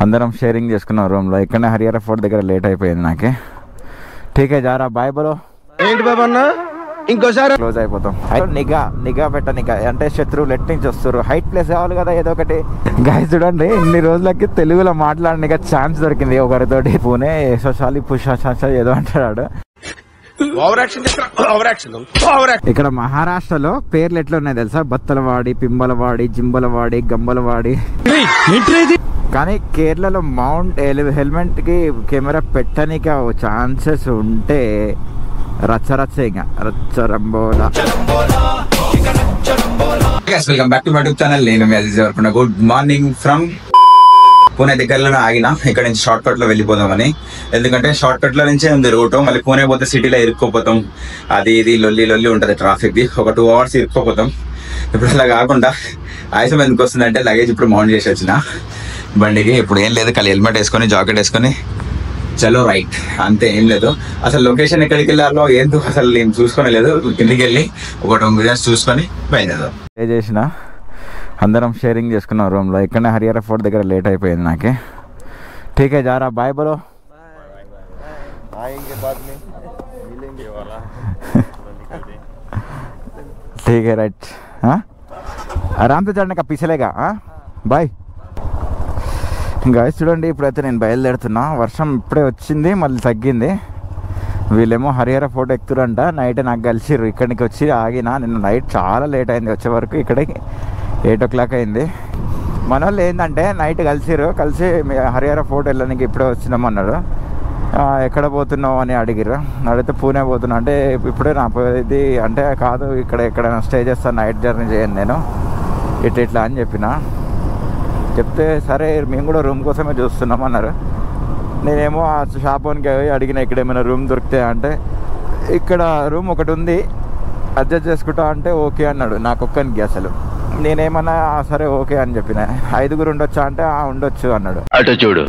అందరం షేరింగ్ చేసుకున్నాం రూమ్లో. ఇక్కడనే హరిహర ఫోర్ట్ దగ్గర లేట్ అయిపోయింది నాకు. ఠీకే జారా బాయ్ బలో. ఏంటి బాబు అన్న ఇంకోసారి క్లోజ్ అయిపోతాం. నిఘా పెట్టనిక అంటే శత్రువులు ఎట్ నుంచి వస్తారు. హైట్ ప్లేస్ కావాలి కదా ఏదో ఒకటి. గైస్ చూడండి, ఇన్ని రోజులకి తెలుగులో మాట్లాడనిక ఛాన్స్ దొరికింది ఒకరితోటి. పూణే యశోశాలి పుష్ప ఏదో అంటాడు. ఇక్కడ మహారాష్ట్రలో పేర్లు ఎట్లా ఉన్నాయి తెలుసా? బత్తలవాడి, పింబలవాడి, జింబలవాడి, గంబలవాడి. కానీ కేరళలో మౌంట్ హెల్మెట్ కి కెమెరా పెట్టనిక ఛాన్సెస్ ఉంటే రచ్చరచ్చ ఇంకా రచ్చరంబోలా. Welcome back to my YouTube channel. నేను మీ అజీజ్ వర్కున్నా. గుడ్ మార్నింగ్ ఫ్రమ్ పూణే దగ్గరలోనే ఆగిన. ఇక్కడ నుంచి షార్ట్ కట్ లో వెళ్ళిపోదామని. ఎందుకంటే షార్ట్ కట్ లో నుంచే ఉంది రూట్. మళ్ళీ పూణే పోతే సిటీలో ఇరుక్కోపోతాం. అది ఇది లొల్లి ఉంటుంది ట్రాఫిక్ ది. ఒక 2 hours ఇరుక్కోపోతాం. ఇప్పుడు అలా కాకుండా ఆయాసం ఎందుకు వస్తుందంటే లగేజ్ ఇప్పుడు మౌంట్ చేసి వచ్చిన బండికి. ఇప్పుడు ఏం లేదు, ఖాళీ హెల్మెట్ వేసుకొని జాకెట్ వేసుకొని చలో రైట్, అంతే. ఏం లేదు. అసలు లొకేషన్ ఎక్కడికి వెళ్ళాలో ఏందో అసలు నేను చూసుకునే లేదు. కిందికి వెళ్ళి ఒక 2 minutes చూసుకొని బయలుదేరాం. స్టే చేసిన అందరం షేరింగ్ చేసుకున్నాం రూమ్లో. ఇక్కడనే హరిహర ఫోర్ట్ దగ్గర లేట్ అయిపోయింది నాకు. ఠీకే జారా బాయ్ బలో. ठीक है राइट. हाँ आराम से चढ़ने का पिछलेगा. Bye guys. చూడండి, ఇప్పుడైతే నేను బయలుదేరుతున్నా. వర్షం ఇప్పుడే వచ్చింది, మళ్ళీ తగ్గింది. వీళ్ళేమో హరిహర ఫోర్ట్ ఎక్కుతురంట. నైట్ నాకు కలిసిర్రు. ఇక్కడికి వచ్చి ఆగిన. నిన్న నైట్ చాలా లేట్ అయింది వచ్చే వరకు. ఇక్కడికి 8 o'clock అయింది. మన వాళ్ళు ఏంటంటే నైట్ కలిసిర్రు. కలిసి హరిహర ఫోర్ట్ వెళ్ళడానికి ఇప్పుడే వచ్చినామన్నారు. ఎక్కడ పోతున్నావు అని అడిగిర్రు. అడిగితే పూణే పోతున్నా అంటే ఇప్పుడే నా ఇది అంటే కాదు, ఇక్కడ ఎక్కడైనా స్టే చేస్తాను, నైట్ జర్నీ చేయను నేను ఇట్లా అని చెప్పిన. చెప్తే సరే మేము కూడా రూమ్ కోసమే చూస్తున్నాం అన్నారు. నేనేమో ఆ షాప్కి అడిగిన ఇక్కడ ఏమైనా రూమ్ దొరికితే అంటే ఇక్కడ రూమ్ ఒకటి ఉంది అడ్జస్ట్ చేసుకుంటా అంటే ఓకే అన్నాడు. నాకు ఒక్కనికి అసలు. నేనేమన్నా సరే ఓకే అని చెప్పిన. 5 ఉండొచ్చా అంటే ఉండొచ్చు అన్నాడు. అటు చూడు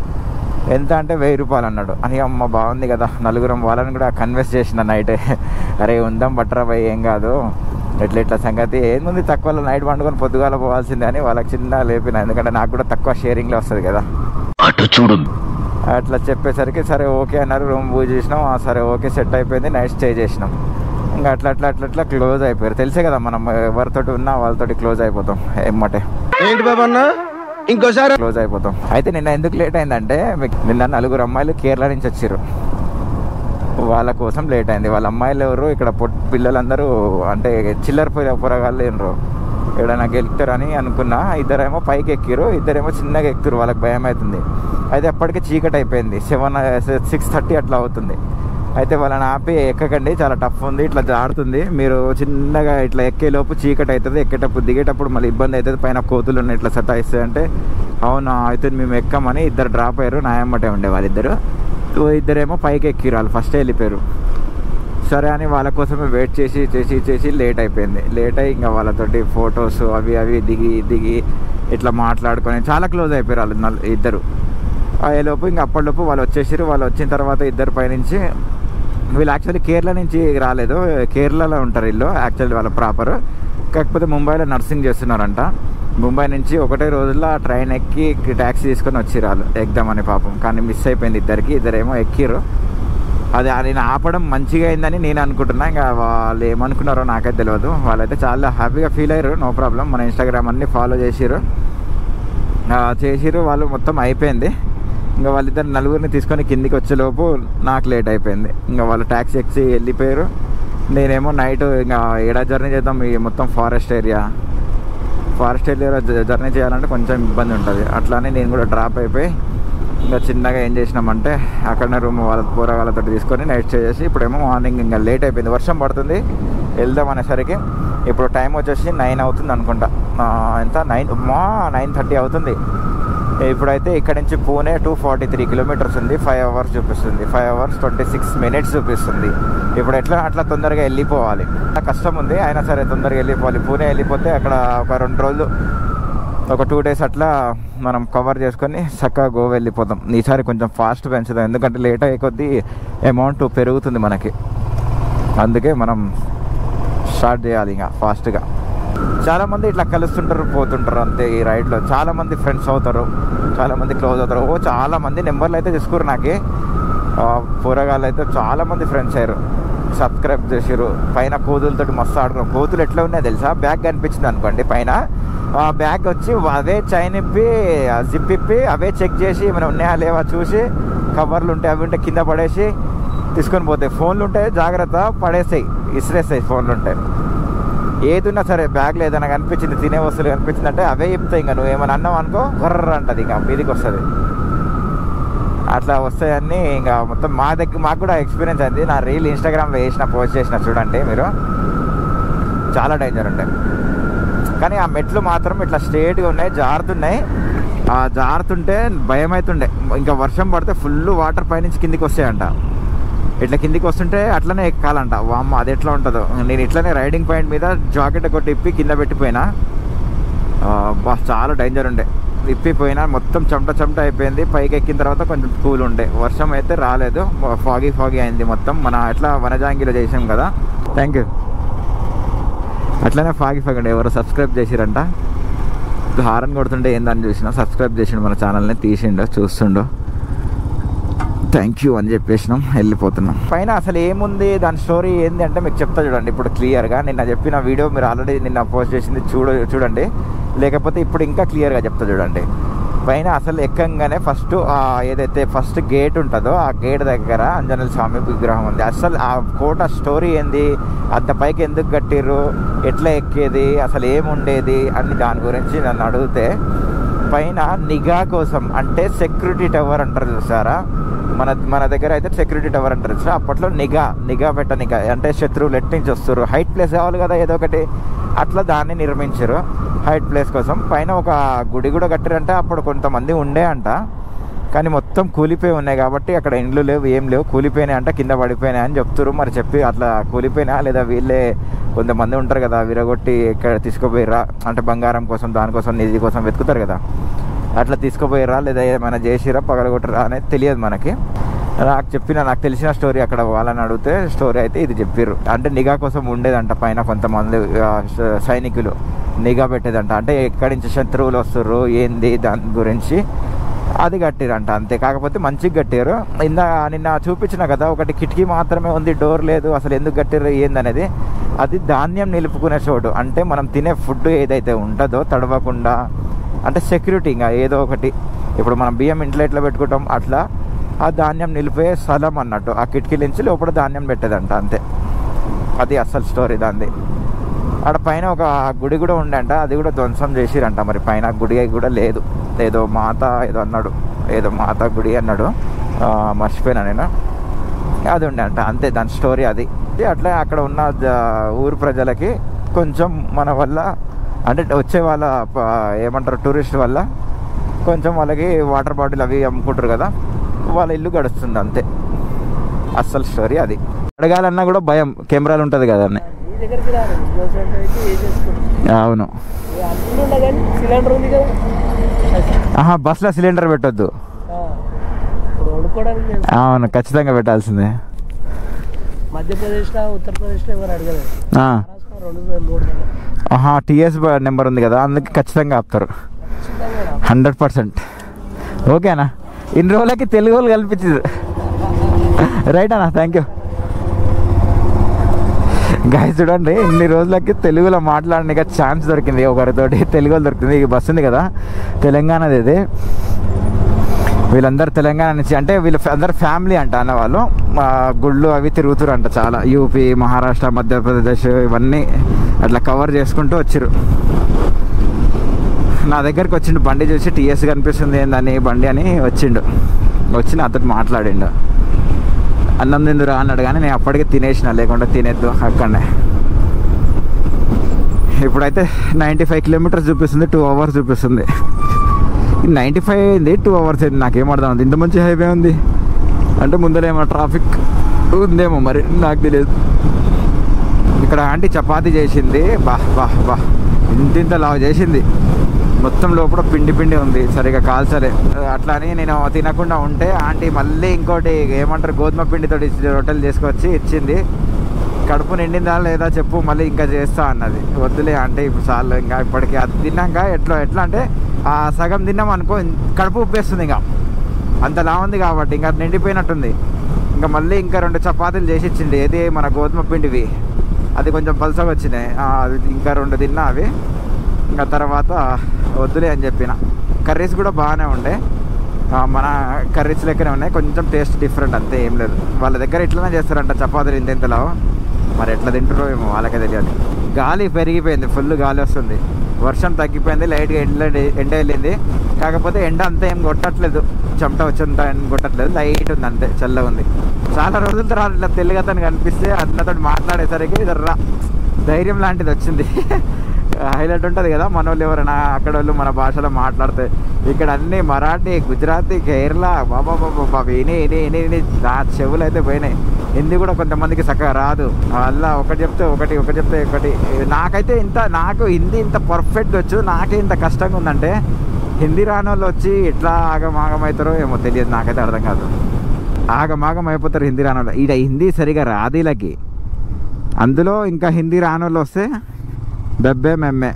ఎంత అంటే 1000 రూపాయలు అన్నాడు. అని అమ్మ బాగుంది కదా. 4 వాళ్ళని కూడా కన్విన్స్ చేసిన నైటే. అరే ఉందాం బట్టరా భయ్, ఏం కాదు, ఇట్లా సంగతి ఏముంది, తక్కువలో నైట్ వండుకొని పొద్దుగాల పోవాల్సిందే అని వాళ్ళకి చిన్న లేపిన. ఎందుకంటే నాకు కూడా తక్కువ షేరింగ్లో వస్తుంది కదా. అటు చూడు అట్లా చెప్పేసరికి సరే ఓకే అన్నారు. రూమ్ బుక్ చేసినాం. సరే ఓకే సెట్ అయిపోయింది. నైట్ స్టే చేసినాం. ఇంకా అట్లా క్లోజ్ అయిపోయారు. తెలిసే కదా మనం ఎవరితోటి ఉన్నా వాళ్ళతోటి క్లోజ్ అయిపోతాం ఏమంటే. ఏంటి బాబు అన్న ఇంకోసారి క్లోజ్ అయిపోతాం. అయితే నిన్న ఎందుకు లేట్ అయిందంటే నిన్న 4 అమ్మాయిలు కేరళ నుంచి వచ్చారు. వాళ్ళ కోసం లేట్ అయింది. వాళ్ళ అమ్మాయిలు ఎవరు ఇక్కడ పిల్లలందరూ అంటే చిల్లర పొరగాళ్ళు ఏనరు. ఇక్కడ నాకు ఎక్కుతారని అనుకున్నా. 2 పైకి ఎక్కిరు, 2 చిన్నగా ఎక్కుతారు. వాళ్ళకి భయం అవుతుంది. అయితే అప్పటికే చీకటి అయిపోయింది. 6:30 అట్లా అవుతుంది. అయితే వాళ్ళని ఆపి ఎక్కకండి, చాలా టఫ్ ఉంది, ఇట్లా జారుతుంది, మీరు చిన్నగా ఇట్లా ఎక్కేలోపు చీకటి అవుతుంది, ఎక్కేటప్పుడు దిగేటప్పుడు మళ్ళీ ఇబ్బంది అవుతుంది, పైన కోతులు ఉన్నాయి ఇట్లా సతాయిస్తాయి అంటే అవునా అయితే మేము ఎక్కమని 2 డ్రాప్ అయ్యారు. నాయమ్మటే ఉండే వాళ్ళిద్దరు. 2 పైకి ఎక్కిరు. వాళ్ళు ఫస్టే వెళ్ళిపోయారు. సరే అని వాళ్ళ కోసమే వెయిట్ చేసి లేట్ అయిపోయింది. లేట్ అయ్యి ఇంకా వాళ్ళతోటి ఫొటోస్ అవి దిగి ఇట్లా మాట్లాడుకొని చాలా క్లోజ్ అయిపోయారు వాళ్ళు 2. అయ్యేలోపు ఇంకా అప్పటిలోపు వాళ్ళు వచ్చేసారు. వాళ్ళు వచ్చిన తర్వాత 2 పైనుంచి వీళ్ళు యాక్చువల్లీ కేరళ నుంచి రాలేదు, కేరళలో ఉంటారు వీళ్ళు యాక్చువల్లీ వాళ్ళ ప్రాపర్. కాకపోతే ముంబైలో నర్సింగ్ చేస్తున్నారంట. ముంబై నుంచి ఒకటే రోజుల్లో ట్రైన్ ఎక్కి ట్యాక్సీ తీసుకొని వచ్చిర్రు వాళ్ళు ఎగ్దామని పాపం. కానీ మిస్ అయిపోయింది 2 ఎక్కిరు. అది నేను ఆపడం మంచిగా అయిందని నేను అనుకుంటున్నా. ఇంకా వాళ్ళు ఏమనుకున్నారో నాకైతే తెలియదు. వాళ్ళైతే చాలా హ్యాపీగా ఫీల్ అయ్యారు. No problem. మన ఇన్స్టాగ్రామ్ అన్నీ ఫాలో చేసిర్రు. వాళ్ళు మొత్తం అయిపోయింది. ఇంకా వాళ్ళిద్దరు 4 తీసుకొని కిందికి వచ్చేలోపు నాకు లేట్ అయిపోయింది. ఇంకా వాళ్ళు ట్యాక్సీ ఎక్కి వెళ్ళిపోయారు. నేనేమో నైట్ ఇంకా ఏడా జర్నీ చేద్దాం, ఈ మొత్తం ఫారెస్ట్ ఏరియాలో జర్నీ చేయాలంటే కొంచెం ఇబ్బంది ఉంటుంది. అట్లానే నేను కూడా డ్రాప్ అయిపోయి ఇంకా చిన్నగా ఏం చేసినామంటే అక్కడనే రూమ్ వాళ్ళ కూరగాయలతో తీసుకొని నైట్ స్టే చేసి ఇప్పుడేమో మార్నింగ్ ఇంకా లేట్ అయిపోయింది. వర్షం పడుతుంది. వెళ్దాం అనేసరికి ఇప్పుడు టైం వచ్చేసి 9 అవుతుంది అనుకుంటా. ఎంత 9:30 అవుతుంది. ఇప్పుడైతే ఇక్కడ నుంచి పూణే 243 kilometers ఉంది. 5 hours చూపిస్తుంది. 5 hours 26 minutes చూపిస్తుంది. ఇప్పుడు అట్లా తొందరగా వెళ్ళిపోవాలి. కష్టం ఉంది, అయినా సరే తొందరగా వెళ్ళిపోవాలి. పూణే వెళ్ళిపోతే అక్కడ ఒక 2 రోజులు ఒక 2 days అట్లా మనం కవర్ చేసుకొని చక్కగా గోవా వెళ్ళిపోతాం. ఈసారి కొంచెం ఫాస్ట్ పెంచుదాం, ఎందుకంటే లేట్ అయ్యే కొద్దీ అమౌంట్ పెరుగుతుంది మనకి. అందుకే మనం స్టార్ట్ చేయాలి ఇంకా ఫాస్ట్గా. చాలామంది ఇట్లా కలుస్తుంటారు పోతుంటారు అంతే. ఈ రైడ్లో చాలామంది ఫ్రెండ్స్ అవుతారు, చాలామంది క్లోజ్ అవుతారు. చాలామంది నెంబర్లు అయితే తీసుకురు నాకు. పోరగాళ్ళు అయితే చాలామంది ఫ్రెండ్స్ అయ్యారు, సబ్స్క్రైబ్ చేసారు. పైన కోతులతో మస్తు ఆడుకున్నాం. కోతులు ఎట్లా ఉన్నాయో తెలుసా, బ్యాగ్ కనిపించింది అనుకోండి పైన, ఆ బ్యాగ్ వచ్చి అవే చైన్ ఇప్పి జిప్ ఇప్పి అవే చెక్ చేసి ఏమైనా ఉన్నాయా లేవా చూసి, కవర్లు ఉంటాయి అవి ఉంటే కింద పడేసి తీసుకొని పోతాయి. ఫోన్లు ఉంటాయి జాగ్రత్త, పడేస్తాయి, ఇసిరేస్తాయి ఫోన్లు ఉంటాయి. ఏది ఉన్నా సరే బ్యాగ్లో ఏదైనా కనిపించింది, తినే వస్తువులు కనిపించింది అంటే అవే చెప్తాయి. ఇంకా నువ్వు ఏమైనా అన్నావు అనుకో గొర్ర అంటది, ఇంకా మీదికి వస్తుంది. అట్లా వస్తాయన్నీ ఇంకా మొత్తం మాకు కూడా ఎక్స్పీరియన్స్ అయింది. నా రీల్ ఇన్స్టాగ్రామ్లో పోస్ట్ చేసిన చూడండి మీరు, చాలా డేంజర్ ఉంటాయి. కానీ ఆ మెట్లు మాత్రం ఇట్లా స్ట్రేట్గా ఉన్నాయి, జారుతున్నాయి. ఆ జారుతుంటే భయం అవుతుండే. ఇంకా వర్షం పడితే ఫుల్ వాటర్ పైనుంచి కిందికి వస్తాయంట. ఇట్లా కిందికి వస్తుంటే అట్లనే ఎక్కాలంట. వామ్మ అది ఎట్లా ఉంటుందో. నేను ఇట్లనే రైడింగ్ పాయింట్ మీద జాకెట్ ఒకటి ఇప్పి కింద పెట్టిపోయినా, చాలా డేంజర్ ఉండే. ఇప్పిపోయినా మొత్తం చెమట అయిపోయింది. పైకి ఎక్కిన తర్వాత కొంచెం కూల్ ఉండే. వర్షం అయితే రాలేదు, ఫాగీ అయింది మొత్తం. మన ఎట్లా వనజాంగిలో చేసాం కదా. Thank you. అట్లనే ఫాగీ ఉండే. ఎవరు సబ్స్క్రైబ్ చేసిరంట, హారన్ కొడుతుంటే ఏందని చూసినా సబ్స్క్రైబ్ చేసిండు, మన ఛానల్ని తీసిండు, చూస్తుండు. థ్యాంక్ యూ అని చెప్పేసినాం, వెళ్ళిపోతున్నాం. పైన అసలు ఏముంది, దాని స్టోరీ ఏంది అంటే మీకు చెప్తా చూడండి ఇప్పుడు క్లియర్గా. నిన్న చెప్పిన వీడియో మీరు ఆల్రెడీ నిన్న పోస్ట్ చేసింది చూడండి, లేకపోతే ఇప్పుడు ఇంకా క్లియర్గా చెప్తా చూడండి. పైన అసలు ఎక్కంగానే ఏదైతే ఫస్ట్ గేట్ ఉంటుందో ఆ గేట్ దగ్గర ఆంజనేయ స్వామి విగ్రహం ఉంది. అసలు ఆ కోట స్టోరీ ఏంది, అంత పైకి ఎందుకు కట్టిర్రు, ఎట్లా ఎక్కేది, అసలు ఏముండేది అని దాని గురించి నన్ను అడిగితే, పైన నిఘా కోసం అంటే సెక్యూరిటీ టవర్ అంటారు చూసారా, మన దగ్గర అయితే సెక్యూరిటీ టవర్ అంటారు చూసారా, అప్పట్లో నిఘా పెట్టనిక అంటే శత్రువులు ఎట్టించి వస్తారు, హైట్ ప్లేస్ కావాలి కదా ఏదో ఒకటి, అట్లా దాన్ని నిర్మించారు హైట్ ప్లేస్ కోసం. పైన ఒక గుడి కూడా కట్టారంటే అప్పుడు కొంతమంది ఉండే అంట, కానీ మొత్తం కూలిపోయి ఉన్నాయి కాబట్టి అక్కడ ఇండ్లు లేవు, ఏం లేవు, కూలిపోయినాయి అంట, కింద పడిపోయినాయి అని చెప్తారు. మరి చెప్పి అట్లా కూలిపోయినా లేదా వీళ్ళే కొంతమంది ఉంటారు కదా విరగొట్టి ఇక్కడ తీసుకుపోయిరా అంటే బంగారం కోసం దానికోసం నిధి కోసం వెతుకుతారు కదా, అట్లా తీసుకుపోయిరా లేదా ఏమైనా చేసిరా పగలగొట్టరా అనేది తెలియదు మనకి. నాకు తెలిసిన స్టోరీ అక్కడ వాళ్ళని అడిగితే స్టోరీ అయితే ఇది చెప్పారు. అంటే నిఘా కోసం ఉండేదంట పైన కొంతమంది సైనికులు నిఘా పెట్టేదంట. అంటే ఎక్కడి నుంచి శత్రువులు వస్తారు ఏంది దాని గురించి అది కట్టిరంట అంతే. కాకపోతే మంచిగా కట్టారు. నిన్న చూపించిన కదా ఒకటి కిటికీ మాత్రమే ఉంది, డోర్ లేదు. అసలు ఎందుకు కట్టారు ఏందనేది, అది ధాన్యం నిలుపుకునే చోటు. అంటే మనం తినే ఫుడ్ ఏదైతే ఉంటుందో తడవకుండా, అంటే సెక్యూరిటీ ఇంకా ఏదో ఒకటి. ఇప్పుడు మనం బియ్యం ఇంట్లో ఎట్లా పెట్టుకుంటాం అట్లా ఆ ధాన్యం నిలిపే స్థలం అన్నట్టు. ఆ కిటికీ నుంచి లోపల ధాన్యం పెట్టేదంట అంతే. అది అసలు స్టోరీ దాన్ని. ఆడ పైన ఒక గుడి కూడా ఉండంట, అది కూడా ధ్వంసం చేసిరంట. మరి పైన గుడి కూడా లేదు, ఏదో మాత ఏదో మాత గుడి అన్నాడు, మర్చిపోయినా నేను. అది ఉండే అంట అంతే, దాని స్టోరీ అది. అట్లా అక్కడ ఉన్న ఊరు ప్రజలకి కొంచెం మన వల్ల అంటే వచ్చే వాళ్ళ ఏమంటారు టూరిస్ట్ వల్ల కొంచెం వాళ్ళకి వాటర్ బాటిల్ అవి అమ్ముకుంటారు కదా, వాళ్ళ ఇల్లు గడుస్తుంది అంతే. అస్సలు స్టోరీ అది. అడగాలన్నా కూడా భయం, కెమెరాలు ఉంటుంది కదా అని. అవును, బస్లో సిలిండర్ పెట్టొద్దు. అవును, ఖచ్చితంగా పెట్టాల్సిందే. మధ్యప్రదేశ్లో ఉత్తరప్రదేశ్లో ఎవరు అడగలేదు. టీఎస్ నెంబర్ ఉంది కదా, అందుకే ఖచ్చితంగా ఆపుతారు 100%. ఓకేనా, ఇన్ని రోజులకి తెలుగు వాళ్ళు కల్పించింది. రైట్ అన్న, థ్యాంక్ యూ. గాయస్ చూడండి, ఇన్ని రోజులకి తెలుగులో మాట్లాడడానికి ఛాన్స్ దొరికింది, ఒకరితోటి తెలుగులో దొరికింది. ఈ బస్సు ఉంది కదా తెలంగాణది, ఇది వీళ్ళందరూ తెలంగాణ నుంచి, అంటే అందరు ఫ్యామిలీ అంట అన్నవాళ్ళు. గుళ్ళు అవి తిరుగుతారు అంట చాలా, యూపీ, మహారాష్ట్ర, మధ్యప్రదేశ్ ఇవన్నీ అట్లా కవర్ చేసుకుంటూ వచ్చారు. నా దగ్గరికి వచ్చిండు, బండి చూసి టీఎస్ కనిపిస్తుంది ఏందని బండి అని వచ్చి నాతో మాట్లాడిండు. అన్నం తిందురా అన్నాడు, కానీ నేను అప్పటికే తినేసిన, లేకుండా తినేద్దు అక్కడనే. ఇప్పుడైతే 95 కిలోమీటర్స్ చూపిస్తుంది, 2 hours చూపిస్తుంది. 95 అయింది, 2 hours అయింది. నాకేం అర్థం అవుతుంది, ఇంత మంచి హైవే ఉంది అంటే ముందర ఏమో ట్రాఫిక్ ఉందేమో మరి, నాకు తెలియదు. ఇక్కడ ఆంటీ చపాతీ చేసింది, బా ఇంత లావు చేసింది, మొత్తం లోపల పిండి ఉంది, సరిగా కాల్చలే. అట్లా అని నేను తినకుండా ఉంటే ఆంటీ మళ్ళీ ఇంకోటి ఏమంటారు గోధుమ పిండితో రొట్టెలు చేసుకొచ్చి ఇచ్చింది. కడుపు నిండిందా లేదా చెప్పు, మళ్ళీ ఇంకా చేస్తా అన్నది. వద్దులే అంటే ఇప్పుడు చాలు, ఇంకా ఇప్పటికి అది తిన్నాక ఎట్లా అంటే ఆ సగం తిన్నాం అనుకో కడుపు ఉప్పేస్తుంది, ఇంకా అంతలా ఉంది కాబట్టి ఇంకా నిండిపోయినట్టుంది. ఇంకా మళ్ళీ ఇంకా 2 చపాతీలు చేసి ఇచ్చింది, ఏది మన గోధుమ పిండివి, అది కొంచెం పలుసగా వచ్చినాయి. అది ఇంకా 2 తిన్నా అవి. ఇంకా తర్వాత వద్దులే అని చెప్పిన. కర్రీస్ కూడా బాగానే ఉండే, మన కర్రీస్ లెక్కనే ఉన్నాయి, కొంచెం టేస్ట్ డిఫరెంట్ అంతే, ఏం లేదు. వాళ్ళ దగ్గర ఇట్లనే చేస్తారంట చపాతీలు ఇంతెంతలో, మరి ఎట్లా తింటారో ఏమో వాళ్ళకే తెలియాలి. గాలి పెరిగిపోయింది, ఫుల్ గాలి వస్తుంది. వర్షం తగ్గిపోయింది, లైట్గా ఎండ వెళ్ళింది. కాకపోతే ఎండ అంతా ఏం కొట్టట్లేదు, చెమట వచ్చేంత కొట్టట్లేదు, లైట్ ఉంది అంతే, చల్లగా ఉంది. చాలా రోజుల తర్వాత ఇట్లా తెలుగుతను కనిపిస్తే అన్నతో మాట్లాడేసరికి జర్రా ధైర్యం లాంటిది వచ్చింది. హైలైట్ ఉంటుంది కదా మన వాళ్ళు ఎవరైనా అక్కడ వాళ్ళు మన భాషలో మాట్లాడితే. ఇక్కడ అన్నీ మరాఠీ, గుజరాతీ, కేరళ, బాబా విని నా చెవులు అయితే పోయినాయి. హిందీ కూడా కొంతమందికి చక్కగా రాదు, అలా ఒకటి చెప్తే ఒకటి. నాకైతే నాకు హిందీ ఇంత పర్ఫెక్ట్ వచ్చు, నాకే ఇంత కష్టంగా ఉందంటే హిందీ రాని వాళ్ళు వచ్చి ఎట్లా ఆగమాగమవుతారో ఏమో తెలియదు, నాకైతే అర్థం కాదు. ఆగమాగం అయిపోతారు హిందీ రాని వాళ్ళు. ఈడ హిందీ సరిగా రాదు వీళ్ళకి, అందులో ఇంకా హిందీ రాని వాళ్ళు వస్తే బెబ్బే మెమ్మే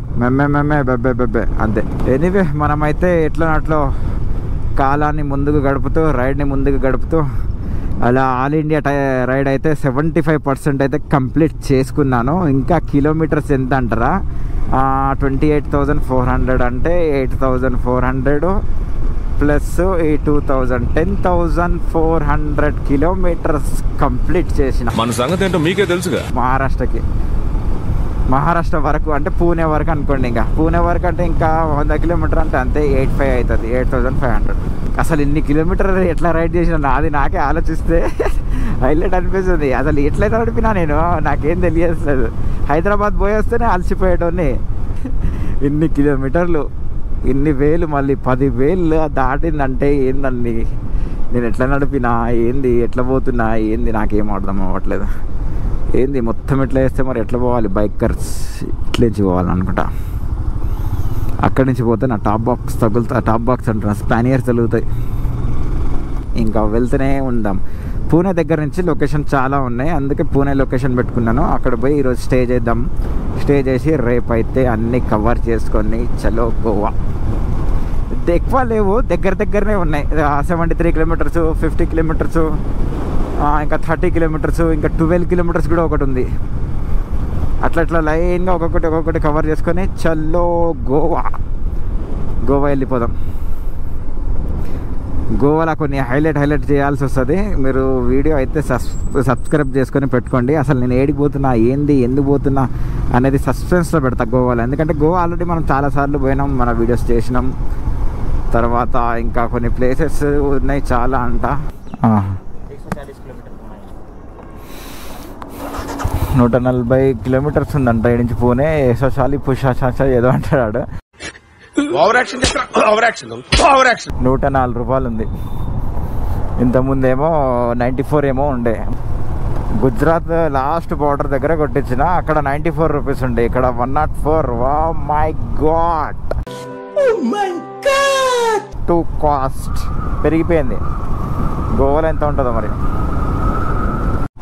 బెబ్బే అంతే. ఎనీవే మనమైతే ఎట్లా కాలాన్ని ముందుకు గడుపుతూ, రైడ్ని ముందుకు గడుపుతూ అలా ఆల్ ఇండియా రైడ్ అయితే 75% అయితే కంప్లీట్ చేసుకున్నాను. ఇంకా కిలోమీటర్స్ ఎంత అంటారా, 28,400 అంటే 8,400 ప్లస్ ఈ 2,000 10,400 కిలోమీటర్స్ కంప్లీట్ చేసిన. మన సంగతి ఏంటో మీకే తెలుసుగా. మహారాష్ట్ర వరకు అంటే పూణే వరకు అనుకోండి. ఇంకా పూణే వరకు అంటే ఇంకా 100 కిలోమీటర్ అంటే అంతే 85 అవుతుంది, 8,500. అసలు ఇన్ని కిలోమీటర్ ఎట్లా రైడ్ చేసిన అది నాకే ఆలోచిస్తే హైలైట్ అనిపిస్తుంది. అసలు ఎట్లయితే నడిపినా నేను, నాకేం తెలియట్లేదు. హైదరాబాద్ పోయి వస్తేనే అలసిపోయేటోని. ఇన్ని కిలోమీటర్లు, ఇన్ని వేలు, మళ్ళీ 10,000 దాటిందంటే ఏందండి, నేను ఎట్లా నడిపినా ఏంది, ఎట్లా పోతున్నా ఏంది, నాకేం అర్థం అవ్వట్లేదు. ఏంది మొత్తం ఎట్లా వేస్తే మరి ఎట్లా పోవాలి, బైకర్స్ ఇట్లేంచి పోవాలనుకుంటా. అక్కడి నుంచి పోతే నా టాప్ బాక్స్ అంటున్నా, స్పానియర్స్ తగులుతాయి. ఇంకా వెళ్తూనే ఉందాం. పూణే దగ్గర నుంచి లొకేషన్ చాలా ఉన్నాయి, అందుకే పూణే లొకేషన్ పెట్టుకున్నాను. అక్కడ పోయి ఈరోజు స్టే చేద్దాం. స్టే చేసి రేపు అయితే అన్నీ కవర్ చేసుకొని చలో గోవా. ఎక్కువ లేవు, దగ్గరనే ఉన్నాయి. 73 కిలోమీటర్స్, 50 కిలోమీటర్స్, ఇంకా 30 కిలోమీటర్స్, ఇంకా 12 కిలోమీటర్స్ కూడా ఒకటి ఉంది. అట్లా లైన్గా ఒక్కొక్కటి కవర్ చేసుకొని చల్లో గోవా వెళ్ళిపోదాం. గోవాలో కొన్ని హైలైట్ చేయాల్సి వస్తుంది. మీరు వీడియో అయితే సబ్స్క్రైబ్ చేసుకొని పెట్టుకోండి. అసలు నేను ఏడికి పోతున్నా, ఏంది, ఎందుకు పోతున్నా అనేది సస్పెన్స్లో పెడతా గోవాలో. ఎందుకంటే గోవా ఆల్రెడీ మనం చాలాసార్లు పోయినాం, మన వీడియోస్ చేసినాం. తర్వాత ఇంకా కొన్ని ప్లేసెస్ ఉన్నాయి చాలా అంట. 140 కిలోమీటర్స్ ఉందంట ఇక్కడి నుంచి పూణే. యశోశాలి పుషాషాష ఏదో అంటాడు. 104 రూపాయలు ఉంది. ఇంతకుముందేమో 94 ఏమో ఉండే. గుజరాత్ లాస్ట్ బార్డర్ దగ్గర కొట్టించిన, అక్కడ 94 రూపీస్ ఉండే, ఇక్కడ 104. వా మై గాడ్, టూ కాస్ట్ పెరిగిపోయింది. గోవాలో ఎంత ఉంటుందో మరి.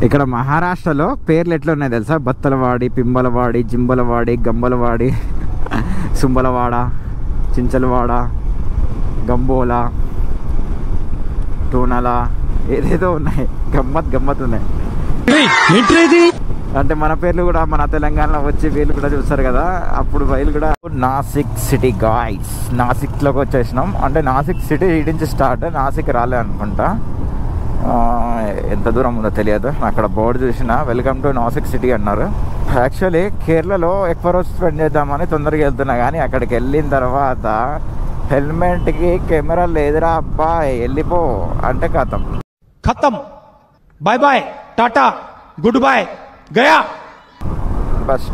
ఇక్కడ మహారాష్ట్రలో పేర్లు ఎట్లా ఉన్నాయి తెలుసా, బత్తలవాడి, పింబలవాడి, జింబలవాడి, గంబలవాడి, సుంబలవాడ, చించలవాడ, గంబోలా, టూనల, ఏదేదో ఉన్నాయి. గమ్మత్ ఉన్నాయి. అంటే మన పేర్లు కూడా మన తెలంగాణలో వచ్చి వీళ్ళు కూడా చూస్తారు కదా, అప్పుడు వీళ్ళు కూడా. నాసిక్ సిటీ గాయ్స్, నాసిక్లోకి వచ్చేసినాం. అంటే నాసిక్ సిటీ ఇటు నుంచి స్టార్ట్, నాసిక్ రాలే అనుకుంటా. ఎంత దూరం ఉందో తెలియదు, అక్కడ బోర్డు చూసిన వెల్కమ్ టు నాసిక్ సిటీ అన్నారు. యాక్చువల్లీ కేరళలో ఎక్కువ రోజు స్పెండ్ చేద్దామని తొందరగా వెళ్తున్నా, కానీ అక్కడికి వెళ్ళిన తర్వాత హెల్మెట్కి కెమెరా లేదురా అబ్బా, వెళ్ళిపో అంటే ఖతం, bye bye, tata, good bye, గయా. బస్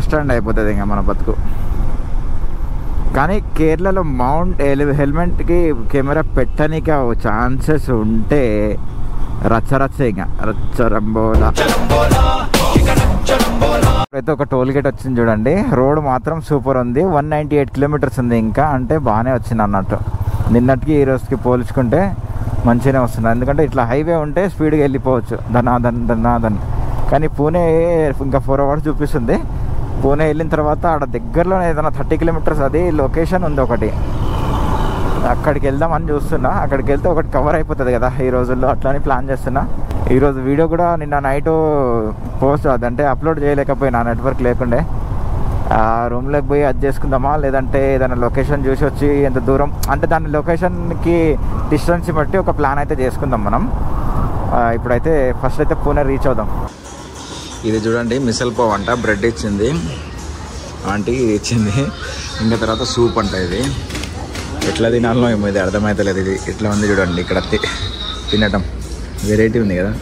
స్టాండ్ అయిపోతుంది ఇంకా మన బతుకు. కానీ కేరళలో హెల్మెట్కి కెమెరా పెట్టడానికి ఛాన్సెస్ ఉంటే రచ్చరంబోలా. అయితే ఒక టోల్ గేట్ వచ్చింది చూడండి. రోడ్ మాత్రం సూపర్ ఉంది. 198 కిలోమీటర్స్ ఉంది ఇంకా, అంటే బాగానే వచ్చింది అన్నట్టు. నిన్నటికి ఈ రోజుకి పోల్చుకుంటే మంచిగానే వస్తున్నాయి. ఎందుకంటే ఇట్లా హైవే ఉంటే స్పీడ్గా వెళ్ళిపోవచ్చు ధనాధన్. కానీ పూణే ఇంకా 4 hours చూపిస్తుంది. పూణే వెళ్ళిన తర్వాత ఆడ దగ్గరలోనే ఏదైనా 30 kilometers అది లొకేషన్ ఉంది ఒకటి, అక్కడికి వెళ్దామని చూస్తున్నా. అక్కడికి వెళ్తే ఒకటి కవర్ అయిపోతుంది కదా ఈ రోజుల్లో, అట్లని ప్లాన్ చేస్తున్నా. ఈరోజు వీడియో కూడా నిన్న నైట్ పోస్ట్ అదంటే అప్లోడ్ చేయలేకపోయినా, నెట్వర్క్ లేకుండే. రూమ్లోకి పోయి అది చేసుకుందామా, లేదంటే ఏదైనా లొకేషన్ చూసి వచ్చి ఎంత దూరం అంటే దాని లొకేషన్కి డిస్టెన్స్ బట్టి ఒక ప్లాన్ అయితే చేసుకుందాం మనం. ఇప్పుడైతే ఫస్ట్ అయితే పూణే రీచ్ అవుదాం. ఇది చూడండి మిసల్ పావ్ అంట, బ్రెడ్ ఇచ్చింది ఆంటీ, ఇది ఇచ్చింది. ఇంకా తర్వాత సూప్ అంట. ఇది ఎట్లా తినాలో ఏమో ఇది అర్థమవుతలేదు. ఇది ఇట్లా ఉంది చూడండి, ఇక్కడ తినటం వెరైటీ ఉంది కదా.